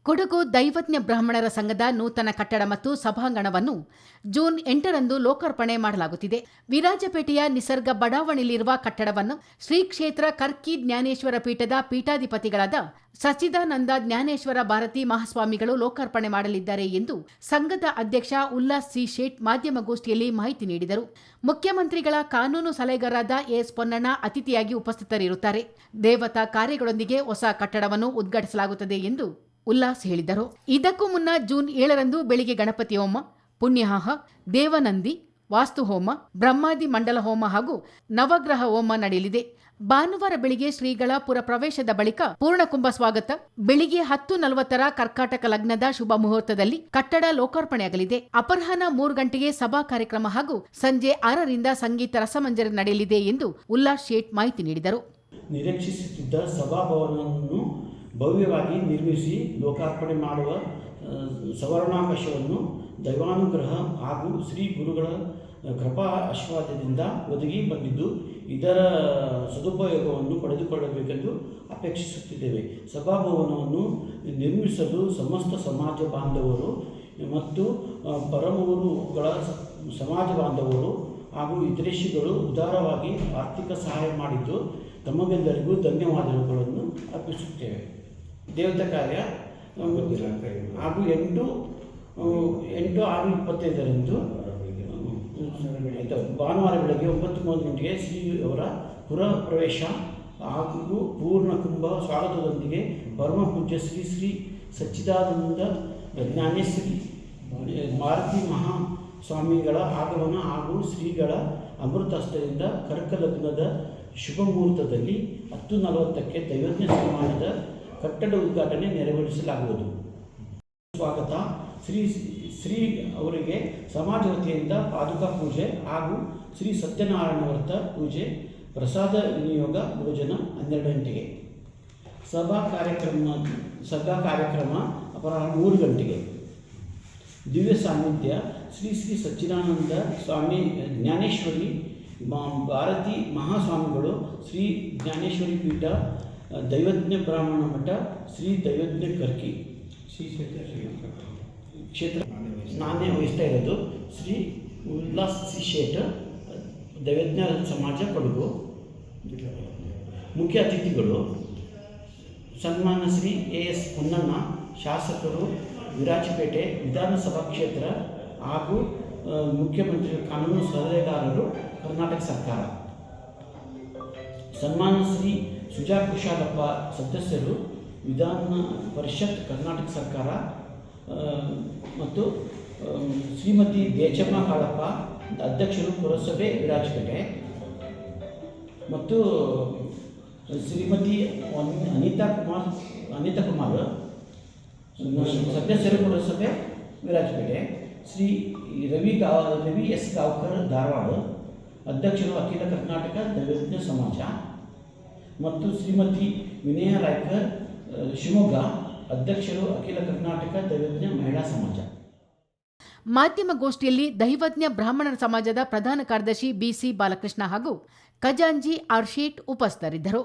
ಕೊಡಗು ದೈವಜ್ಞ ಬ್ರಾಹ್ಮಣರ ಸಂಘದ ನೂತನ ಕಟ್ಟಡ ಮತ್ತು ಸಭಾಂಗಣವನ್ನು ಜೂನ್ 8ರಂದು ಲೋಕಾರ್ಪಣೆ ಮಾಡಲಾಗುತ್ತಿದೆ. ವಿರಾಜಪೇಟೆಯ ನಿಸರ್ಗ ಬಡಾವಣೆಯಲ್ಲಿರುವ ಕಟ್ಟಡವನ್ನು ಶ್ರೀ ಕ್ಷೇತ್ರ ಕರ್ಕಿ ಜ್ಞಾನೇಶ್ವರ ಪೀಠದ ಪೀಠಾಧಿಪತಿಗಳಾದ ಸಚ್ಚಿದಾನಂದ ಜ್ಞಾನೇಶ್ವರ ಭಾರತಿ ಮಹಾಸ್ವಾಮಿಗಳು ಲೋಕಾರ್ಪಣೆ ಮಾಡಲಿದ್ದಾರೆ ಎಂದು ಸಂಘದ ಅಧ್ಯಕ್ಷ ಉಲ್ಲಾಸ್ ಸಿ ಶೇಟ್ ಮಾಧ್ಯಮಗೋಷ್ಠಿಯಲ್ಲಿ ಮಾಹಿತಿ ನೀಡಿದರು. ಮುಖ್ಯಮಂತ್ರಿಗಳ ಕಾನೂನು ಸಲಹೆಗಾರರಾದ ಎಸ್ ಪೊನ್ನಣ್ಣ ಅತಿಥಿಯಾಗಿ ಉಪಸ್ಥಿತರಿರುತ್ತಾರೆ. ದೇವತಾ ಕಾರ್ಯಗಳೊಂದಿಗೆ ಹೊಸ ಕಟ್ಟಡವನ್ನು ಉದ್ಘಾಟಿಸಲಾಗುತ್ತದೆ ಎಂದು ಉಲ್ಲಾಸ್ ಹೇಳಿದರು. ಇದಕ್ಕೂ ಮುನ್ನ ಜೂನ್ 7ರಂದು ಬೆಳಿಗ್ಗೆ ಗಣಪತಿ ಹೋಮ, ಪುಣ್ಯಹಾಹ, ದೇವನಂದಿ, ವಾಸ್ತುಹೋಮ, ಬ್ರಹ್ಮಾದಿ ಮಂಡಲ ಹೋಮ ಹಾಗೂ ನವಗ್ರಹ ಹೋಮ ನಡೆಯಲಿದೆ. ಭಾನುವಾರ ಬೆಳಿಗ್ಗೆ ಶ್ರೀಗಳ ಪುರ ಪ್ರವೇಶದ ಬಳಿಕ ಪೂರ್ಣಕುಂಭ ಸ್ವಾಗತ, ಬೆಳಿಗ್ಗೆ 10:40ರ ಕರ್ಕಾಟಕ ಲಗ್ನದ ಶುಭ ಮುಹೂರ್ತದಲ್ಲಿ ಕಟ್ಟಡ ಲೋಕಾರ್ಪಣೆಯಾಗಲಿದೆ. ಅಪರಾಹ್ನ 3 ಗಂಟೆಗೆ ಸಭಾ ಕಾರ್ಯಕ್ರಮ ಹಾಗೂ ಸಂಜೆ 6ರಿಂದ ಸಂಗೀತ ರಸಮಂಜರಿ ನಡೆಯಲಿದೆ ಎಂದು ಉಲ್ಲಾಸ್ ಶೇಟ್ ಮಾಹಿತಿ ನೀಡಿದರು. ನಿರೀಕ್ಷಿಸುತ್ತಿದ್ದ ಸಭಾಭವನವನ್ನು ಭವ್ಯವಾಗಿ ನಿರ್ಮಿಸಿ ಲೋಕಾರ್ಪಣೆ ಮಾಡುವ ಸವರ್ಣಾವಕಾಶವನ್ನು ದೈವಾನುಗ್ರಹ ಹಾಗೂ ಶ್ರೀ ಗುರುಗಳ ಕೃಪಾ ಆಶೀರ್ವಾದದಿಂದ ಒದಗಿ ಬಂದಿದ್ದು, ಇದರ ಸದುಪಯೋಗವನ್ನು ಪಡೆದುಕೊಳ್ಳಬೇಕೆಂದು ಅಪೇಕ್ಷಿಸುತ್ತಿದ್ದೇವೆ. ಸಭಾಭವನವನ್ನು ನಿರ್ಮಿಸಲು ಸಮಸ್ತ ಸಮಾಜ ಬಾಂಧವರು ಮತ್ತು ಪರಮಗುರುಗಳ ಸಮಾಜ ಬಾಂಧವರು ಹಾಗೂ ಹಿತೈಷಿಗಳು ಉದಾರವಾಗಿ ಆರ್ಥಿಕ ಸಹಾಯ ಮಾಡಿದ್ದು ತಮಗೆಲ್ಲರಿಗೂ ಧನ್ಯವಾದಗಳನ್ನು ಅರ್ಪಿಸುತ್ತೇವೆ. ದೇವತಾ ಕಾರ್ಯ ಹಾಗೂ 8/6/25ರಂದು ಭಾನುವಾರ ಬೆಳಗ್ಗೆ 9:30 ಗಂಟೆಗೆ ಶ್ರೀ ಅವರ ಪುರ ಪ್ರವೇಶ ಹಾಗೂ ಪೂರ್ಣಕುಂಭ ಸ್ವಾಗತದೊಂದಿಗೆ ಪರಮ ಪೂಜ್ಯ ಶ್ರೀ ಶ್ರೀ ಸಚ್ಚಿದಾನಂದ ಜ್ಞಾನೇಶ್ವರಿ ಭಾರತಿ ಮಹಾಸ್ವಾಮಿಗಳ ಆಗಮನ ಹಾಗೂ ಶ್ರೀಗಳ ಅಮೃತಹಸ್ತದಿಂದ ಕರ್ಕಲಗ್ನದ ಶುಭ ಮುಹೂರ್ತದಲ್ಲಿ 10:40ಕ್ಕೆ ದೈವಜ್ಞ ಸನ್ಮಾನದ ಕಟ್ಟಡ ಉದ್ಘಾಟನೆ ನೆರವೇರಿಸಲಾಗುವುದು. ಸ್ವಾಗತ ಶ್ರೀ ಅವರಿಗೆ ಸಮಾಜ ವತಿಯಿಂದ ಪಾದುಕಾ ಪೂಜೆ ಹಾಗೂ ಶ್ರೀ ಸತ್ಯನಾರಾಯಣ ವ್ರತ ಪೂಜೆ, ಪ್ರಸಾದ ವಿನಿಯೋಗ, ಭೋಜನ 12 ಗಂಟೆಗೆ. ಸಭಾ ಕಾರ್ಯಕ್ರಮ ಅಪರಾಹ್ನ 3 ಗಂಟೆಗೆ. ದಿವ್ಯ ಸಾನ್ನಿಧ್ಯ ಶ್ರೀ ಶ್ರೀ ಸಚ್ಚಿದಾನಂದ ಸ್ವಾಮಿ ಜ್ಞಾನೇಶ್ವರಿ ಭಾರತಿ ಮಹಾಸ್ವಾಮಿಗಳು, ಶ್ರೀ ಜ್ಞಾನೇಶ್ವರಿ ಪೀಠ, ದೈವಜ್ಞ ಬ್ರಾಹ್ಮಣ ಮಠ, ಶ್ರೀ ದೈವಜ್ಞ ಕರ್ಕಿ ಕ್ಷೇತ್ರ ನಾನೇ ವಹಿಸ್ತಾ ಇರೋದು, ಶ್ರೀ ಉಲ್ಲಾಸ್ ಸಿ ಶೇಟ್, ದೈವಜ್ಞ ಸಮಾಜ ಕೊಡಗು. ಮುಖ್ಯ ಅತಿಥಿಗಳು ಸನ್ಮಾನ ಶ್ರೀ ಎಸ್ ಪೊನ್ನಣ್ಣ, ಶಾಸಕರು, ವಿರಾಜಪೇಟೆ ವಿಧಾನಸಭಾ ಕ್ಷೇತ್ರ ಹಾಗೂ ಮುಖ್ಯಮಂತ್ರಿ ಕಾನೂನು ಸಲಹೆಗಾರರು, ಕರ್ನಾಟಕ ಸರ್ಕಾರ. ಸನ್ಮಾನ ಶ್ರೀ ಸುಜಾ ಕುಶಾಲಪ್ಪ, ಸದಸ್ಯರು, ವಿಧಾನ ಪರಿಷತ್, ಕರ್ನಾಟಕ ಸರ್ಕಾರ. ಮತ್ತು ಶ್ರೀಮತಿ ಬೇಚಮ್ಮ ಕಾಳಪ್ಪ, ಅಧ್ಯಕ್ಷರು, ಪುರಸಭೆ, ವಿರಾಜಪೇಟೆ. ಮತ್ತು ಶ್ರೀಮತಿ ಅನಿತಾ ಕುಮಾರ್, ಸದಸ್ಯರು, ಪುರಸಭೆ, ವಿರಾಜಪೇಟೆ. ಶ್ರೀ ರವಿ ಎಸ್ ಗಾವ್ಕರ್, ಧಾರವಾಡ, ಅಧ್ಯಕ್ಷರು, ಅಖಿಲ ಕರ್ನಾಟಕ ದೈವಜ್ಞ ಸಮಾಜ. ಮತ್ತು ಶ್ರೀಮತಿ ವಿನಯ ರಾಯ್ಕರ್, ಶಿವಮೊಗ್ಗ, ಅಧ್ಯಕ್ಷರು, ಅಖಿಲ ಕರ್ನಾಟಕ ದೈವಜ್ಞ ಮಹಿಳಾ ಸಮಾಜ. ಮಾಧ್ಯಮಗೋಷ್ಠಿಯಲ್ಲಿ ದೈವಜ್ಞ ಬ್ರಾಹ್ಮಣರ ಸಮಾಜದ ಪ್ರಧಾನ ಕಾರ್ಯದರ್ಶಿ ಬಿಸಿ ಬಾಲಕೃಷ್ಣ ಹಾಗೂ ಖಜಾಂಜಿ ಆರ್ ಶೇಟ್ ಉಪಸ್ಥಿತರಿದ್ದರು.